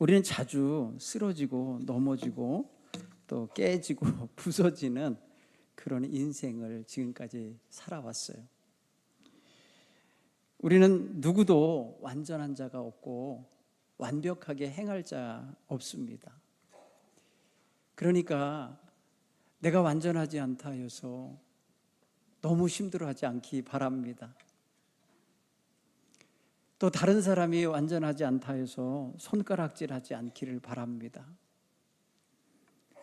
우리는 자주 쓰러지고 넘어지고 또 깨지고 부서지는 그런 인생을 지금까지 살아왔어요. 우리는 누구도 완전한 자가 없고 완벽하게 행할 자 없습니다. 그러니까 내가 완전하지 않다 해서 너무 힘들어하지 않기 바랍니다. 또 다른 사람이 완전하지 않다 해서 손가락질하지 않기를 바랍니다.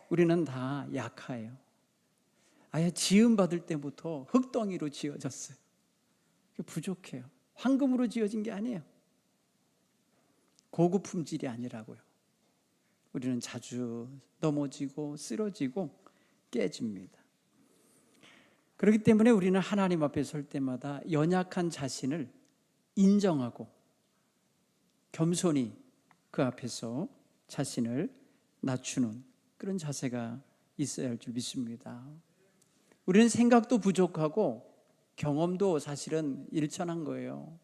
우리는 다 약해요. 아예 지음받을 때부터 흙덩이로 지어졌어요. 부족해요. 황금으로 지어진 게 아니에요. 고급 품질이 아니라고요. 우리는 자주 넘어지고 쓰러지고 깨집니다. 그렇기 때문에 우리는 하나님 앞에 설 때마다 연약한 자신을 인정하고 겸손히 그 앞에서 자신을 낮추는 그런 자세가 있어야 할 줄 믿습니다. 우리는 생각도 부족하고 경험도 사실은 일천한 거예요.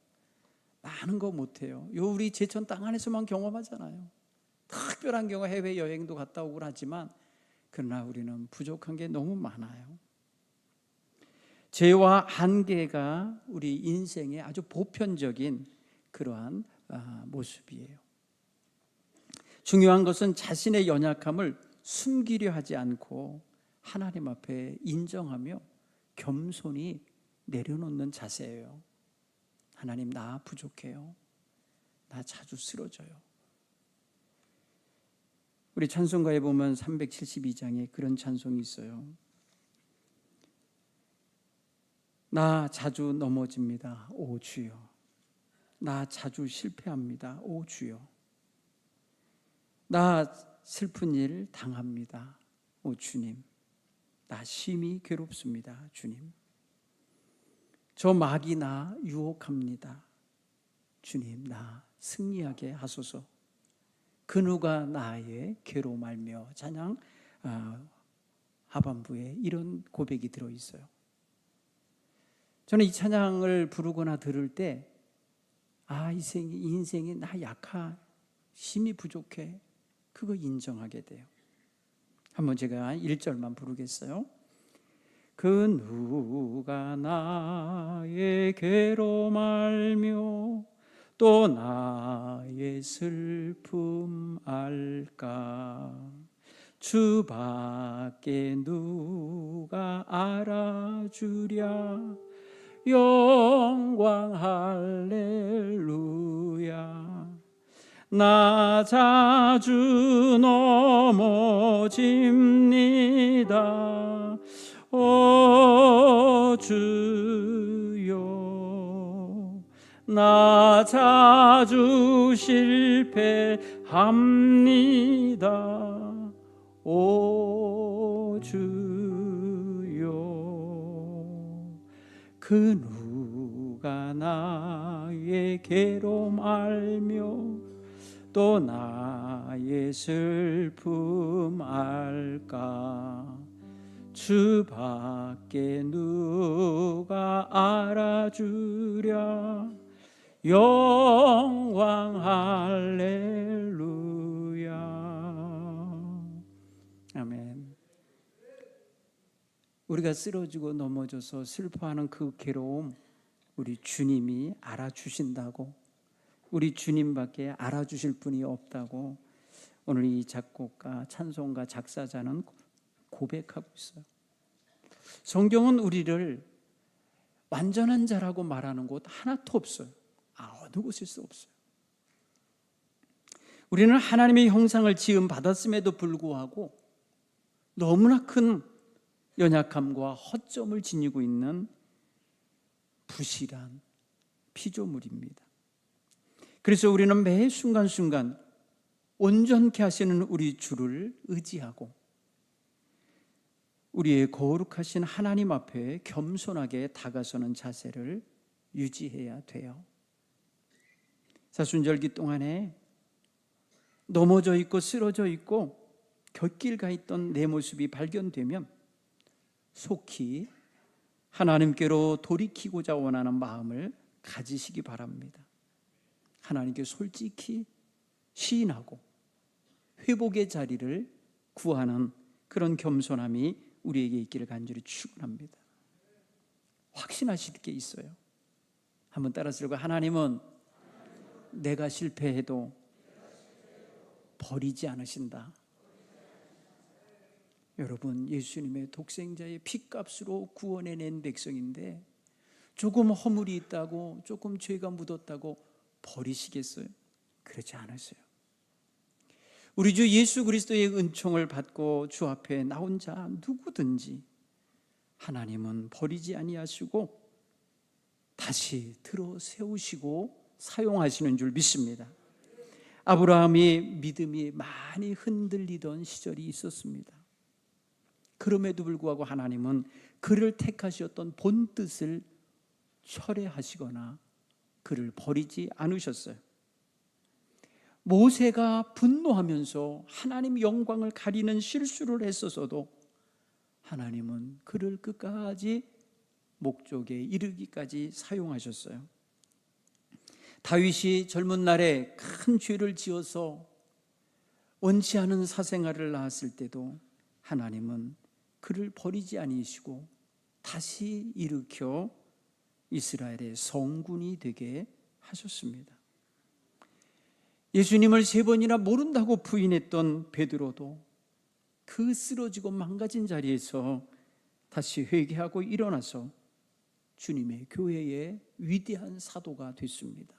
많은 거 못해요. 우리 제천 땅 안에서만 경험하잖아요. 특별한 경우 해외여행도 갔다 오고 하지만 그러나 우리는 부족한 게 너무 많아요. 죄와 한계가 우리 인생의 아주 보편적인 그러한 모습이에요. 중요한 것은 자신의 연약함을 숨기려 하지 않고 하나님 앞에 인정하며 겸손히 내려놓는 자세예요. 하나님, 나 부족해요. 나 자주 쓰러져요. 우리 찬송가에 보면 372장에 그런 찬송이 있어요. 나 자주 넘어집니다. 오 주여. 나 자주 실패합니다. 오 주여. 나 슬픈 일 당합니다. 오 주님. 나 심히 괴롭습니다. 주님. 저 마귀 나 유혹합니다. 주님, 나 승리하게 하소서. 그 누가 나의 괴로 말며 찬양 하반부에 이런 고백이 들어있어요. 저는 이 찬양을 부르거나 들을 때 인생이 나 약하, 힘이 부족해, 그거 인정하게 돼요. 한번 제가 1절만 부르겠어요. 그 누가 나의 괴로 말며 또 나의 슬픔 알까. 주밖에 누가 알아주랴. 영광 할렐루야. 나 자주 넘어집니다. 오 주여. 나 자주 실패합니다. 오 주여. 그 누가 나의 괴로움 알며 또 나의 슬픔 알까. 주밖에 누가 알아주랴. 영광 할렐루야. 아멘. 우리가 쓰러지고 넘어져서 슬퍼하는 그 괴로움 우리 주님이 알아주신다고, 우리 주님밖에 알아주실 분이 없다고 오늘 이 작곡가, 찬송가 작사자는 고백하고 있어요. 성경은 우리를 완전한 자라고 말하는 곳 하나도 없어요. 어느 곳일수 없어요. 우리는 하나님의 형상을 지음 받았음에도 불구하고 너무나 큰 연약함과 허점을 지니고 있는 부실한 피조물입니다. 그래서 우리는 매 순간순간 온전케 하시는 우리 주를 의지하고 우리의 거룩하신 하나님 앞에 겸손하게 다가서는 자세를 유지해야 돼요. 사순절기 동안에 넘어져 있고 쓰러져 있고 곁길 가 있던 내 모습이 발견되면 속히 하나님께로 돌이키고자 원하는 마음을 가지시기 바랍니다. 하나님께 솔직히 시인하고 회복의 자리를 구하는 그런 겸손함이 우리에게 있기를 간절히 축원합니다. 확신하실 게 있어요. 한번 따라서 읽고, 하나님은 내가 실패해도 버리지 않으신다. 여러분, 예수님의 독생자의 피값으로 구원해낸 백성인데 조금 허물이 있다고, 조금 죄가 묻었다고 버리시겠어요? 그렇지 않으세요. 우리 주 예수 그리스도의 은총을 받고 주 앞에 나온 자 누구든지 하나님은 버리지 아니하시고 다시 들어 세우시고 사용하시는 줄 믿습니다. 아브라함이 믿음이 많이 흔들리던 시절이 있었습니다. 그럼에도 불구하고 하나님은 그를 택하셨던 본뜻을 철회하시거나 그를 버리지 않으셨어요. 모세가 분노하면서 하나님 영광을 가리는 실수를 했었어도 하나님은 그를 끝까지 목적에 이르기까지 사용하셨어요. 다윗이 젊은 날에 큰 죄를 지어서 원치 않은 사생활을 낳았을 때도 하나님은 그를 버리지 아니시고 다시 일으켜 이스라엘의 성군이 되게 하셨습니다. 예수님을 3번이나 모른다고 부인했던 베드로도 그 쓰러지고 망가진 자리에서 다시 회개하고 일어나서 주님의 교회의 위대한 사도가 됐습니다.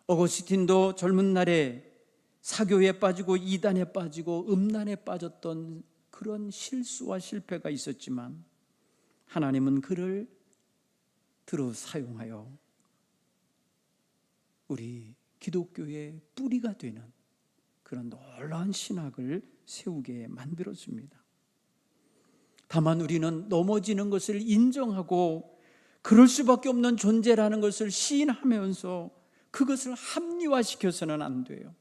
어거스틴도 젊은 날에 사교에 빠지고 이단에 빠지고 음란에 빠졌던 그런 실수와 실패가 있었지만 하나님은 그를 들어 사용하여 우리 기독교의 뿌리가 되는 그런 놀라운 신학을 세우게 만들었습니다. 다만 우리는 넘어지는 것을 인정하고 그럴 수밖에 없는 존재라는 것을 시인하면서 그것을 합리화시켜서는 안 돼요.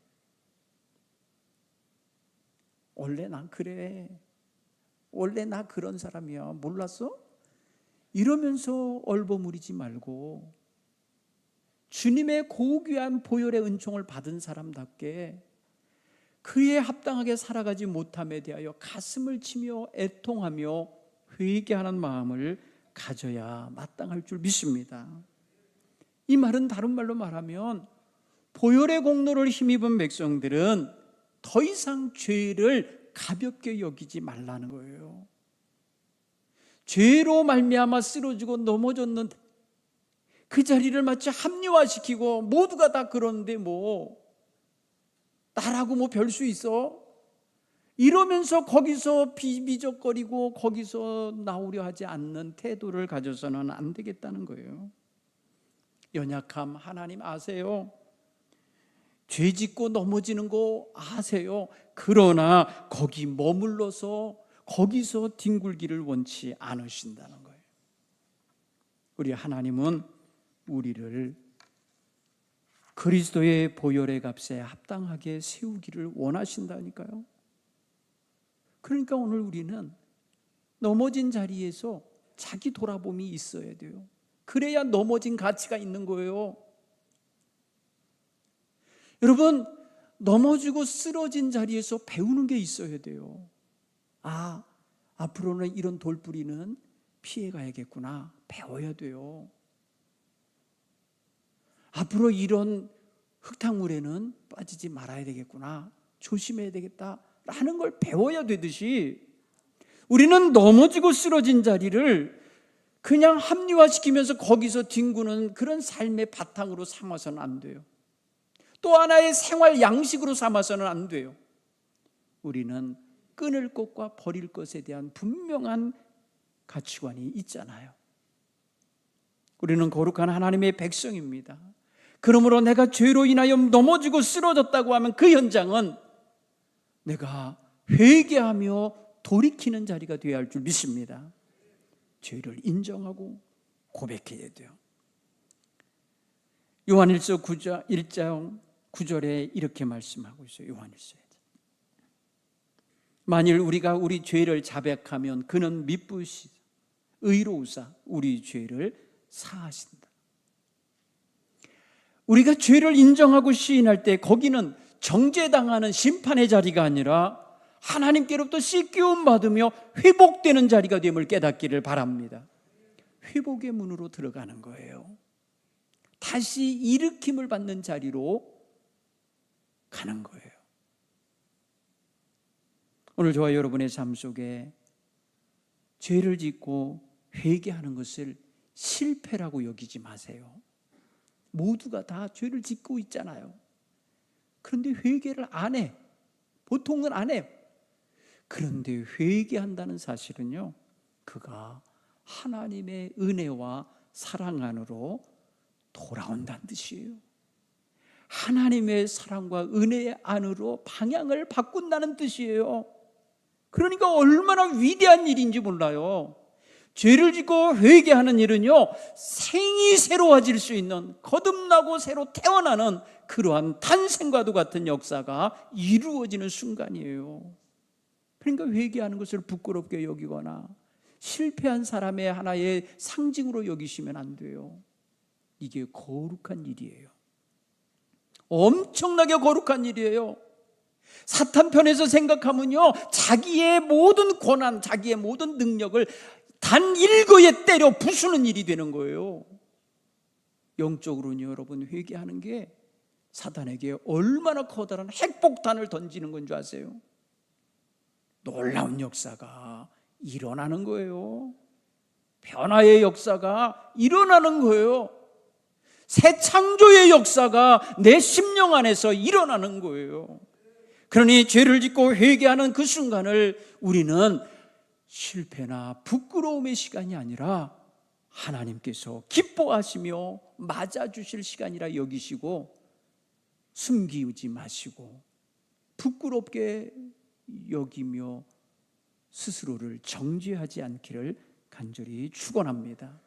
원래 난 그래, 원래 나 그런 사람이야, 몰랐어? 이러면서 얼버무리지 말고 주님의 고귀한 보혈의 은총을 받은 사람답게 그에 합당하게 살아가지 못함에 대하여 가슴을 치며 애통하며 회개하는 마음을 가져야 마땅할 줄 믿습니다. 이 말은 다른 말로 말하면 보혈의 공로를 힘입은 백성들은 더 이상 죄를 가볍게 여기지 말라는 거예요. 죄로 말미암아 쓰러지고 넘어졌는데 그 자리를 마치 합리화시키고 모두가 다 그런데 뭐 나라고 뭐 별 수 있어? 이러면서 거기서 비비적거리고 거기서 나오려 하지 않는 태도를 가져서는 안 되겠다는 거예요. 연약함 하나님 아세요. 죄 짓고 넘어지는 거 아세요. 그러나 거기 머물러서 거기서 뒹굴기를 원치 않으신다는 거예요. 우리 하나님은 우리를 그리스도의 보혈의 값에 합당하게 세우기를 원하신다니까요. 그러니까 오늘 우리는 넘어진 자리에서 자기 돌아봄이 있어야 돼요. 그래야 넘어진 가치가 있는 거예요. 여러분, 넘어지고 쓰러진 자리에서 배우는 게 있어야 돼요. 아, 앞으로는 이런 돌부리는 피해가야겠구나. 배워야 돼요. 앞으로 이런 흙탕물에는 빠지지 말아야 되겠구나. 조심해야 되겠다라는 걸 배워야 되듯이 우리는 넘어지고 쓰러진 자리를 그냥 합리화시키면서 거기서 뒹구는 그런 삶의 바탕으로 삼아서는 안 돼요. 또 하나의 생활 양식으로 삼아서는 안 돼요. 우리는 끊을 것과 버릴 것에 대한 분명한 가치관이 있잖아요. 우리는 거룩한 하나님의 백성입니다. 그러므로 내가 죄로 인하여 넘어지고 쓰러졌다고 하면 그 현장은 내가 회개하며 돌이키는 자리가 되어야 할 줄 믿습니다. 죄를 인정하고 고백해야 돼요. 요한일서 1장 9절에 이렇게 말씀하고 있어요. 요한일서에 만일 우리가 우리 죄를 자백하면 그는 미쁘시 의로우사 우리 죄를 사하신다. 우리가 죄를 인정하고 시인할 때 거기는 정죄당하는 심판의 자리가 아니라 하나님께로부터 씻기움 받으며 회복되는 자리가 됨을 깨닫기를 바랍니다. 회복의 문으로 들어가는 거예요. 다시 일으킴을 받는 자리로 가는 거예요. 오늘 저와 여러분의 삶 속에 죄를 짓고 회개하는 것을 실패라고 여기지 마세요. 모두가 다 죄를 짓고 있잖아요. 그런데 회개를 안 해. 보통은 안 해요. 그런데 회개한다는 사실은요, 그가 하나님의 은혜와 사랑 안으로 돌아온다는 뜻이에요. 하나님의 사랑과 은혜 안으로 방향을 바꾼다는 뜻이에요. 그러니까 얼마나 위대한 일인지 몰라요. 죄를 짓고 회개하는 일은요, 생이 새로워질 수 있는, 거듭나고 새로 태어나는 그러한 탄생과도 같은 역사가 이루어지는 순간이에요. 그러니까 회개하는 것을 부끄럽게 여기거나 실패한 사람의 하나의 상징으로 여기시면 안 돼요. 이게 거룩한 일이에요. 엄청나게 거룩한 일이에요. 사탄 편에서 생각하면요, 자기의 모든 권한, 자기의 모든 능력을 단 일거에 때려 부수는 일이 되는 거예요. 영적으로는요, 여러분, 회개하는 게 사탄에게 얼마나 커다란 핵폭탄을 던지는 건 줄 아세요? 놀라운 역사가 일어나는 거예요. 변화의 역사가 일어나는 거예요. 새 창조의 역사가 내 심령 안에서 일어나는 거예요. 그러니 죄를 짓고 회개하는 그 순간을 우리는 실패나 부끄러움의 시간이 아니라 하나님께서 기뻐하시며 맞아주실 시간이라 여기시고, 숨기지 마시고 부끄럽게 여기며 스스로를 정죄하지 않기를 간절히 축원합니다.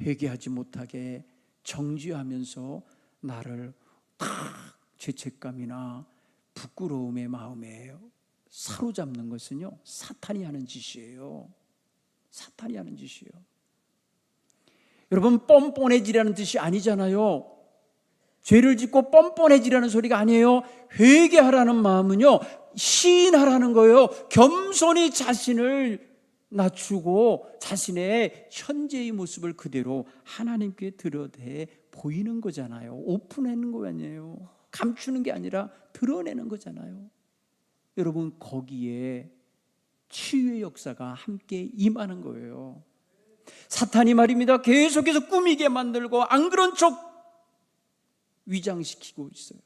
회개하지 못하게 정죄하면서 나를 탁 죄책감이나 부끄러움의 마음에 사로잡는 것은요, 사탄이 하는 짓이에요. 사탄이 하는 짓이에요. 여러분, 뻔뻔해지라는 뜻이 아니잖아요. 죄를 짓고 뻔뻔해지라는 소리가 아니에요. 회개하라는 마음은요, 시인하라는 거예요. 겸손히 자신을 낮추고 자신의 현재의 모습을 그대로 하나님께 드러내 보이는 거잖아요. 오픈하는 거 아니에요. 감추는 게 아니라 드러내는 거잖아요. 여러분, 거기에 치유의 역사가 함께 임하는 거예요. 사탄이 말입니다, 계속해서 꾸미게 만들고 안 그런 척 위장시키고 있어요.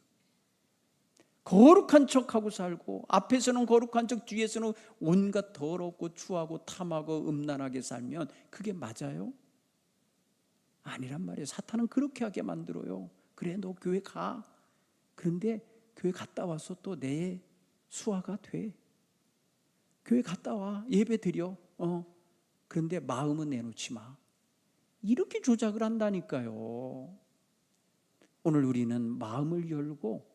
거룩한 척하고 살고, 앞에서는 거룩한 척, 뒤에서는 온갖 더럽고 추하고 탐하고 음란하게 살면 그게 맞아요? 아니란 말이에요. 사탄은 그렇게 하게 만들어요. 그래, 너 교회 가. 그런데 교회 갔다 와서 또 내 수화가 돼. 교회 갔다 와. 예배 드려. 그런데 마음은 내놓지 마. 이렇게 조작을 한다니까요. 오늘 우리는 마음을 열고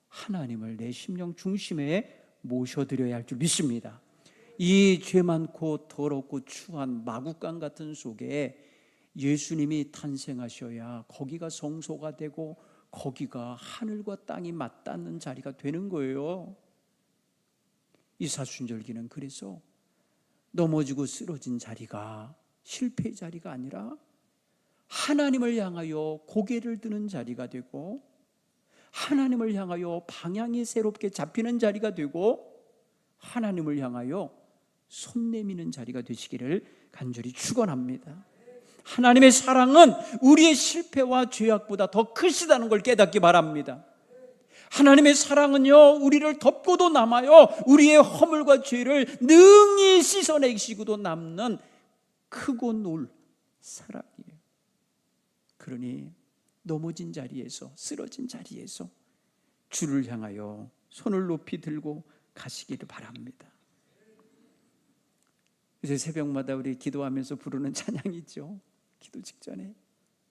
하나님을 내 심령 중심에 모셔드려야 할 줄 믿습니다. 이 죄 많고 더럽고 추한 마구간 같은 속에 예수님이 탄생하셔야 거기가 성소가 되고 거기가 하늘과 땅이 맞닿는 자리가 되는 거예요. 이 사순절기는 그래서 넘어지고 쓰러진 자리가 실패의 자리가 아니라 하나님을 향하여 고개를 드는 자리가 되고, 하나님을 향하여 방향이 새롭게 잡히는 자리가 되고, 하나님을 향하여 손 내미는 자리가 되시기를 간절히 축원합니다. 하나님의 사랑은 우리의 실패와 죄악보다 더 크시다는 걸 깨닫기 바랍니다. 하나님의 사랑은요, 우리를 덮고도 남아요. 우리의 허물과 죄를 능히 씻어내시고도 남는 크고 놀 사랑이에요. 그러니 넘어진 자리에서, 쓰러진 자리에서 주를 향하여 손을 높이 들고 가시기를 바랍니다. 이제 새벽마다 우리 기도하면서 부르는 찬양이 있죠. 기도 직전에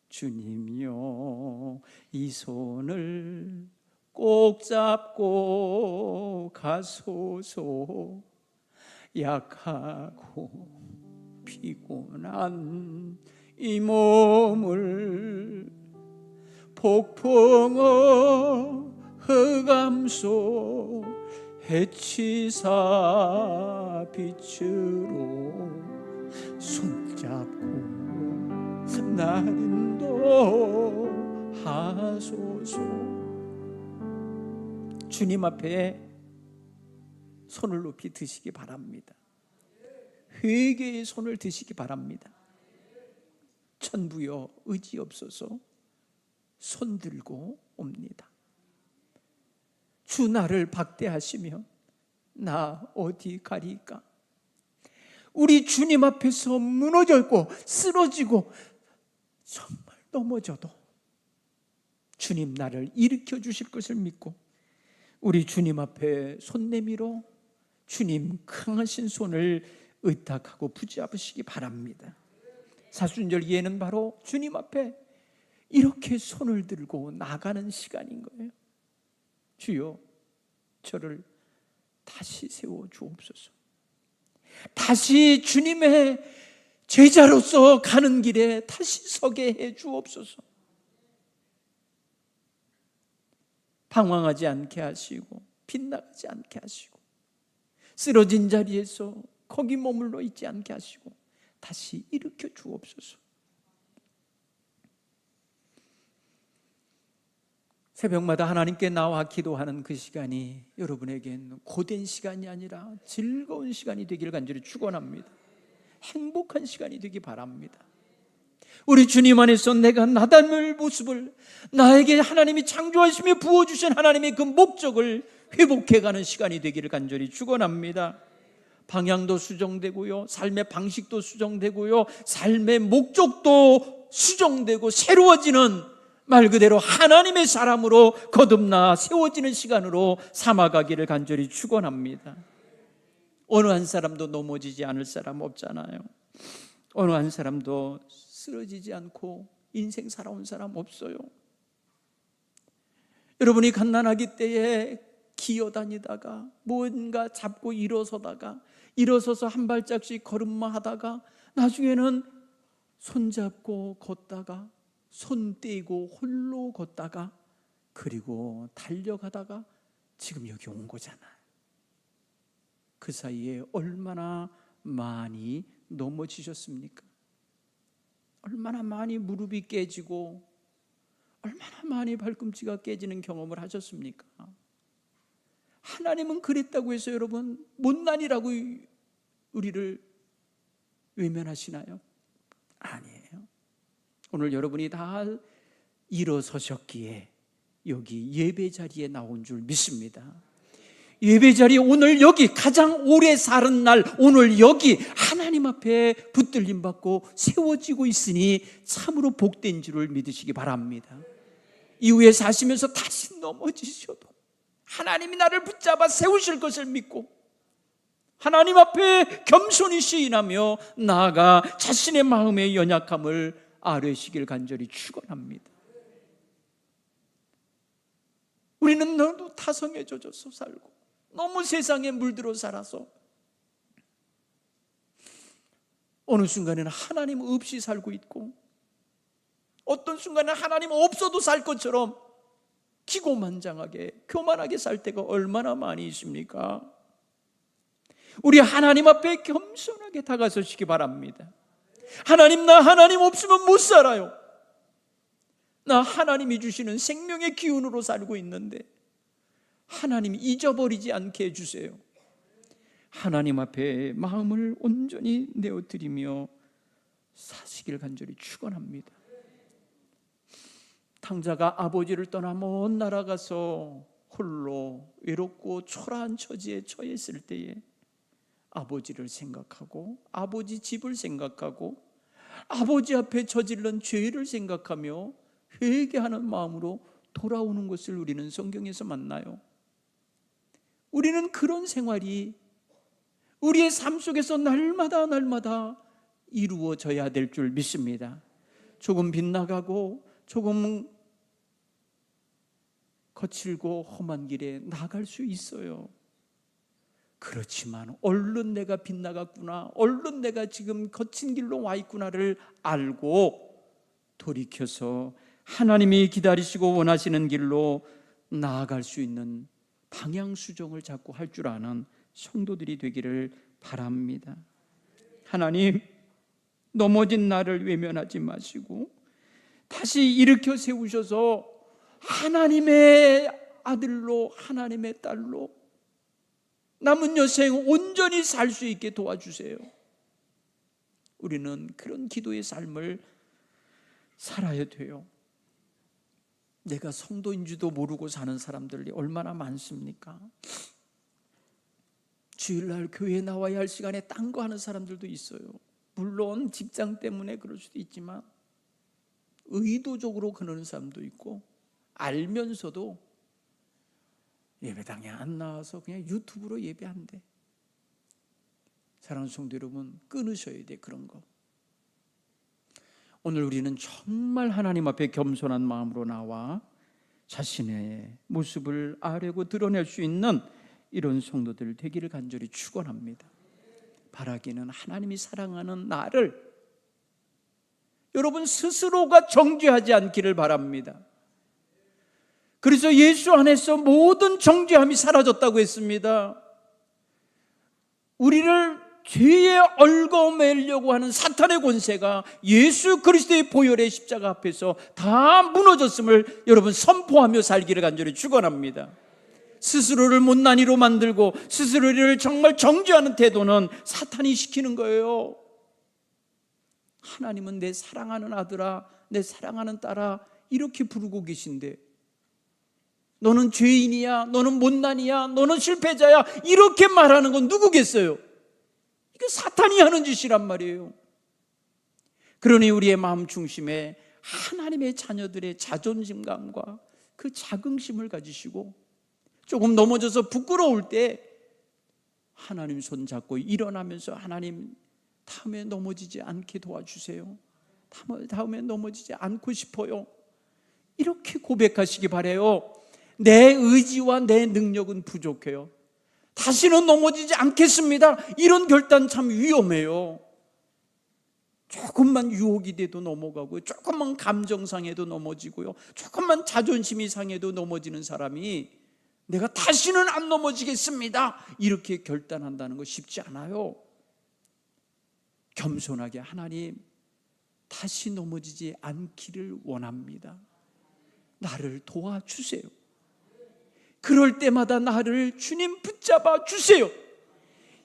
주님이여 이 손을 꼭 잡고 가소서, 약하고 피곤한 이 몸을 폭풍어 흑암소 해치사 빛으로 손잡고 날 인도하소서. 주님 앞에 손을 높이 드시기 바랍니다. 회개의 손을 드시기 바랍니다. 천부여 의지없소서 손 들고 옵니다. 주 나를 박대하시면 나 어디 가리까? 우리 주님 앞에서 무너졌고 쓰러지고 정말 넘어져도 주님 나를 일으켜 주실 것을 믿고 우리 주님 앞에 손 내밀어 주님 강하신 손을 의탁하고 붙잡으시기 바랍니다. 사순절 예는 바로 주님 앞에 이렇게 손을 들고 나가는 시간인 거예요. 주여, 저를 다시 세워 주옵소서. 다시 주님의 제자로서 가는 길에 다시 서게 해 주옵소서. 방황하지 않게 하시고 빗나가지 않게 하시고 쓰러진 자리에서 거기 머물러 있지 않게 하시고 다시 일으켜 주옵소서. 새벽마다 하나님께 나와 기도하는 그 시간이 여러분에겐 고된 시간이 아니라 즐거운 시간이 되기를 간절히 축원합니다. 행복한 시간이 되기 바랍니다. 우리 주님 안에서 내가 나 닮을 모습을, 나에게 하나님이 창조하시며 부어주신 하나님의 그 목적을 회복해가는 시간이 되기를 간절히 축원합니다. 방향도 수정되고요, 삶의 방식도 수정되고요, 삶의 목적도 수정되고 새로워지는, 말 그대로 하나님의 사람으로 거듭나 세워지는 시간으로 삼아가기를 간절히 축원합니다. 어느 한 사람도 넘어지지 않을 사람 없잖아요. 어느 한 사람도 쓰러지지 않고 인생 살아온 사람 없어요. 여러분이 갓난아기 때에 기어다니다가 뭔가 잡고 일어서서 한 발짝씩 걸음마 하다가 나중에는 손잡고 걷다가 손 떼고 홀로 걷다가 그리고 달려가다가 지금 여기 온 거잖아요. 그 사이에 얼마나 많이 넘어지셨습니까? 얼마나 많이 무릎이 깨지고 얼마나 많이 발꿈치가 깨지는 경험을 하셨습니까? 하나님은 그랬다고 해서 여러분 못난이라고 우리를 외면하시나요? 아니에요. 오늘 여러분이 다 일어서셨기에 여기 예배 자리에 나온 줄 믿습니다. 예배 자리에 오늘 여기 가장 오래 사는 날 오늘 여기 하나님 앞에 붙들림 받고 세워지고 있으니 참으로 복된 줄을 믿으시기 바랍니다. 이후에 사시면서 다시 넘어지셔도 하나님이 나를 붙잡아 세우실 것을 믿고 하나님 앞에 겸손히 시인하며 나아가 자신의 마음의 연약함을 아뢰시길 간절히 축원합니다. 우리는 너무 타성에 젖어서 살고 너무 세상에 물들어 살아서 어느 순간에는 하나님 없이 살고 있고 어떤 순간에는 하나님 없어도 살 것처럼 기고만장하게 교만하게 살 때가 얼마나 많이 있습니까? 우리 하나님 앞에 겸손하게 다가서시기 바랍니다. 하나님, 나 하나님 없으면 못 살아요. 나 하나님이 주시는 생명의 기운으로 살고 있는데 하나님 잊어버리지 않게 해주세요. 하나님 앞에 마음을 온전히 내어드리며 사시길 간절히 축원합니다. 탕자가 아버지를 떠나 먼 나라 가서 홀로 외롭고 초라한 처지에 처했을 때에 아버지를 생각하고 아버지 집을 생각하고 아버지 앞에 저질른 죄를 생각하며 회개하는 마음으로 돌아오는 것을 우리는 성경에서 만나요. 우리는 그런 생활이 우리의 삶 속에서 날마다 이루어져야 될 줄 믿습니다. 조금 빗나가고 조금 거칠고 험한 길에 나갈 수 있어요. 그렇지만 얼른 내가 빗나갔구나, 얼른 내가 지금 거친 길로 와 있구나를 알고 돌이켜서 하나님이 기다리시고 원하시는 길로 나아갈 수 있는 방향 수정을 자꾸 할 줄 아는 성도들이 되기를 바랍니다. 하나님, 넘어진 나를 외면하지 마시고 다시 일으켜 세우셔서 하나님의 아들로, 하나님의 딸로 남은 여생 온전히 살 수 있게 도와주세요. 우리는 그런 기도의 삶을 살아야 돼요. 내가 성도인지도 모르고 사는 사람들이 얼마나 많습니까? 주일날 교회에 나와야 할 시간에 딴 거 하는 사람들도 있어요. 물론 직장 때문에 그럴 수도 있지만 의도적으로 그러는 사람도 있고, 알면서도 예배당에 안 나와서 그냥 유튜브로 예배한대. 사랑하는 성도 여러분, 끊으셔야 돼, 그런 거. 오늘 우리는 정말 하나님 앞에 겸손한 마음으로 나와 자신의 모습을 아뢰고 드러낼 수 있는 이런 성도들 되기를 간절히 축원합니다. 바라기는 하나님이 사랑하는 나를 여러분 스스로가 정죄하지 않기를 바랍니다. 그래서 예수 안에서 모든 정죄함이 사라졌다고 했습니다. 우리를 죄에 얽어매려고 하는 사탄의 권세가 예수 그리스도의 보혈의 십자가 앞에서 다 무너졌음을 여러분 선포하며 살기를 간절히 축원합니다. 스스로를 못난이로 만들고 스스로를 정말 정죄하는 태도는 사탄이 시키는 거예요. 하나님은 내 사랑하는 아들아, 내 사랑하는 딸아 이렇게 부르고 계신데 너는 죄인이야, 너는 못난이야, 너는 실패자야 이렇게 말하는 건 누구겠어요? 이거 사탄이 하는 짓이란 말이에요. 그러니 우리의 마음 중심에 하나님의 자녀들의 자존심감과 그 자긍심을 가지시고 조금 넘어져서 부끄러울 때 하나님 손 잡고 일어나면서 하나님 다음에 넘어지지 않게 도와주세요. 다음에 넘어지지 않고 싶어요. 이렇게 고백하시기 바라요. 내 의지와 내 능력은 부족해요. 다시는 넘어지지 않겠습니다. 이런 결단 참 위험해요. 조금만 유혹이 돼도 넘어가고요. 조금만 감정상해도 넘어지고요. 조금만 자존심이 상해도 넘어지는 사람이 내가 다시는 안 넘어지겠습니다. 이렇게 결단한다는 거 쉽지 않아요. 겸손하게 하나님 다시 넘어지지 않기를 원합니다. 나를 도와주세요. 그럴 때마다 나를 주님 붙잡아 주세요.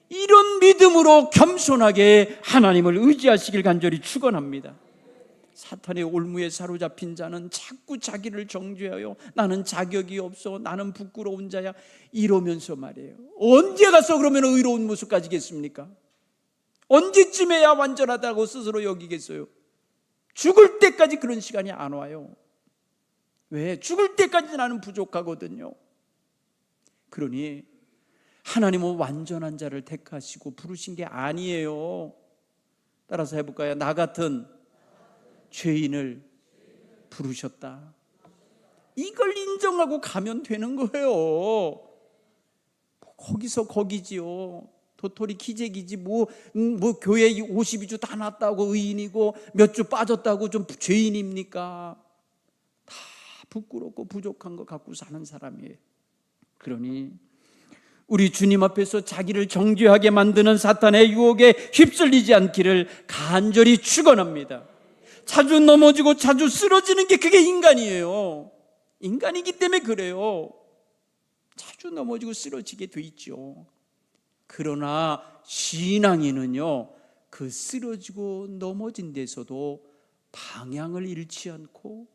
이런 믿음으로 겸손하게 하나님을 의지하시길 간절히 축원합니다. 사탄의 올무에 사로잡힌 자는 자꾸 자기를 정죄하여 나는 자격이 없어, 나는 부끄러운 자야 이러면서 말이에요. 언제 가서 그러면 의로운 모습 가지겠습니까? 언제쯤에야 완전하다고 스스로 여기겠어요? 죽을 때까지 그런 시간이 안 와요. 왜? 죽을 때까지 나는 부족하거든요. 그러니 하나님은 완전한 자를 택하시고 부르신 게 아니에요. 따라서 해볼까요? 나 같은 죄인을 부르셨다. 이걸 인정하고 가면 되는 거예요. 거기서 거기지요. 도토리 기재기지 뭐 교회 52주 다 났다고 의인이고 몇 주 빠졌다고 좀 죄인입니까? 다 부끄럽고 부족한 거 갖고 사는 사람이에요. 그러니 우리 주님 앞에서 자기를 정죄하게 만드는 사탄의 유혹에 휩쓸리지 않기를 간절히 축원합니다. 자주 넘어지고 자주 쓰러지는 게 그게 인간이에요. 인간이기 때문에 그래요. 자주 넘어지고 쓰러지게 돼 있죠. 그러나 신앙인은요, 그 쓰러지고 넘어진 데서도 방향을 잃지 않고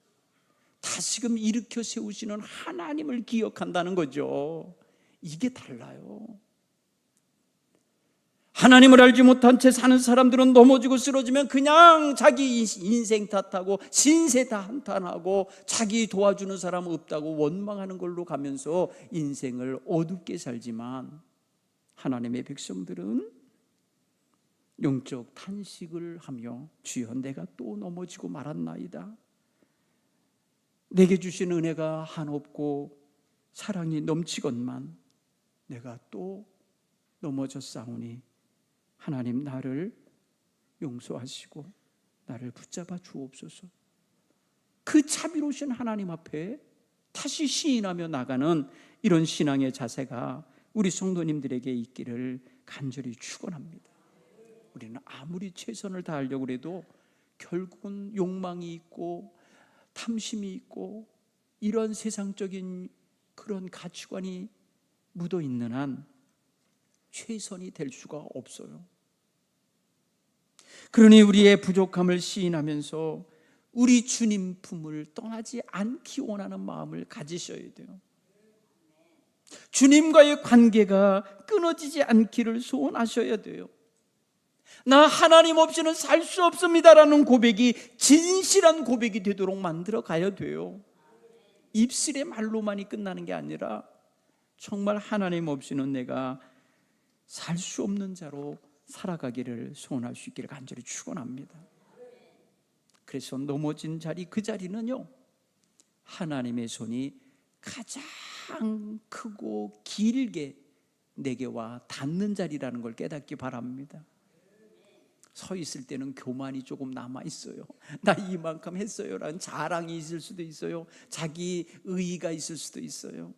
다시금 일으켜 세우시는 하나님을 기억한다는 거죠. 이게 달라요. 하나님을 알지 못한 채 사는 사람들은 넘어지고 쓰러지면 그냥 자기 인생 탓하고 신세 다 한탄하고 자기 도와주는 사람 없다고 원망하는 걸로 가면서 인생을 어둡게 살지만, 하나님의 백성들은 영적 탄식을 하며 주여 내가 또 넘어지고 말았나이다. 내게 주신 은혜가 한없고 사랑이 넘치건만 내가 또 넘어졌사오니 하나님 나를 용서하시고 나를 붙잡아 주옵소서. 그 자비로우신 하나님 앞에 다시 시인하며 나가는 이런 신앙의 자세가 우리 성도님들에게 있기를 간절히 축원합니다. 우리는 아무리 최선을 다하려고 해도 결국은 욕망이 있고 탐심이 있고 이런 세상적인 그런 가치관이 묻어 있는 한 최선이 될 수가 없어요. 그러니 우리의 부족함을 시인하면서 우리 주님 품을 떠나지 않기 원하는 마음을 가지셔야 돼요. 주님과의 관계가 끊어지지 않기를 소원하셔야 돼요. 나 하나님 없이는 살 수 없습니다라는 고백이 진실한 고백이 되도록 만들어 가야 돼요. 입술의 말로만이 끝나는 게 아니라 정말 하나님 없이는 내가 살 수 없는 자로 살아가기를 소원할 수 있기를 간절히 축원합니다. 그래서 넘어진 자리, 그 자리는요, 하나님의 손이 가장 크고 길게 내게 와 닿는 자리라는 걸 깨닫기 바랍니다. 서 있을 때는 교만이 조금 남아 있어요. 나 이만큼 했어요 라는 자랑이 있을 수도 있어요. 자기 의의가 있을 수도 있어요.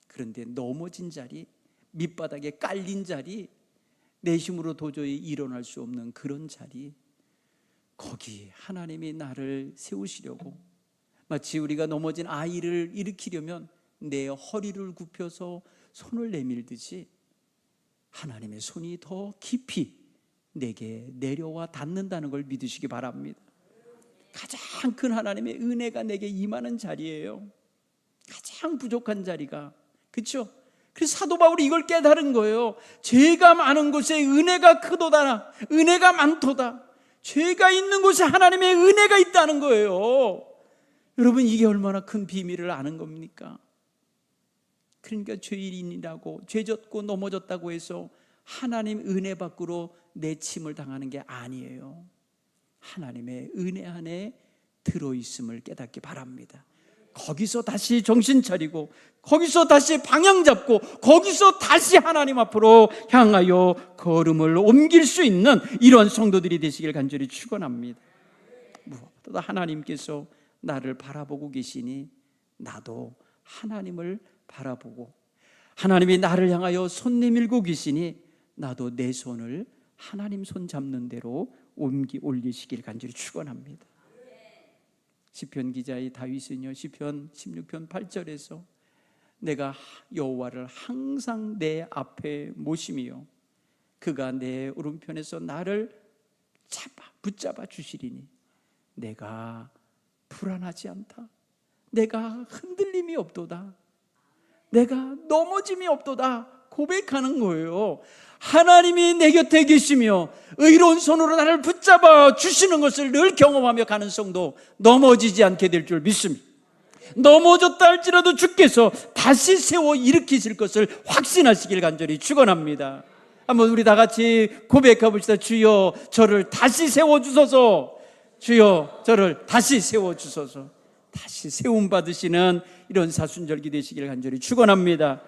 그런데 넘어진 자리, 밑바닥에 깔린 자리, 내 힘으로 도저히 일어날 수 없는 그런 자리, 거기 하나님이 나를 세우시려고, 마치 우리가 넘어진 아이를 일으키려면 내 허리를 굽혀서 손을 내밀듯이 하나님의 손이 더 깊이 내게 내려와 닿는다는 걸 믿으시기 바랍니다. 가장 큰 하나님의 은혜가 내게 임하는 자리예요. 가장 부족한 자리가, 그렇죠? 그래서 사도 바울이 이걸 깨달은 거예요. 죄가 많은 곳에 은혜가 크도다, 은혜가 많도다. 죄가 있는 곳에 하나님의 은혜가 있다는 거예요. 여러분, 이게 얼마나 큰 비밀을 아는 겁니까? 그러니까 죄인이라고, 죄졌고 넘어졌다고 해서 하나님 은혜 밖으로 내침을 당하는 게 아니에요. 하나님의 은혜 안에 들어있음을 깨닫기 바랍니다. 거기서 다시 정신 차리고, 거기서 다시 방향 잡고, 거기서 다시 하나님 앞으로 향하여 걸음을 옮길 수 있는 이런 성도들이 되시길 간절히 축원합니다. 무엇보다 하나님께서 나를 바라보고 계시니 나도 하나님을 바라보고, 하나님이 나를 향하여 손 내밀고 계시니 나도 내 손을 하나님 손 잡는 대로 올리시길 간절히 축원합니다. 시편 기자의 다윗은요, 시편 16편 8절에서 내가 여호와를 항상 내 앞에 모심이요 그가 내 오른편에서 나를 붙잡아 주시리니 내가 불안하지 않다, 내가 흔들림이 없도다, 내가 넘어짐이 없도다 고백하는 거예요. 하나님이 내 곁에 계시며 의로운 손으로 나를 붙잡아 주시는 것을 늘 경험하며 가는 성도, 넘어지지 않게 될 줄 믿습니다. 넘어졌다 할지라도 주께서 다시 세워 일으키실 것을 확신하시길 간절히 축원합니다. 한번 우리 다 같이 고백해 봅시다. 주여 저를 다시 세워주소서. 주여 저를 다시 세워주소서. 다시 세움 받으시는 이런 사순절기 되시길 간절히 축원합니다.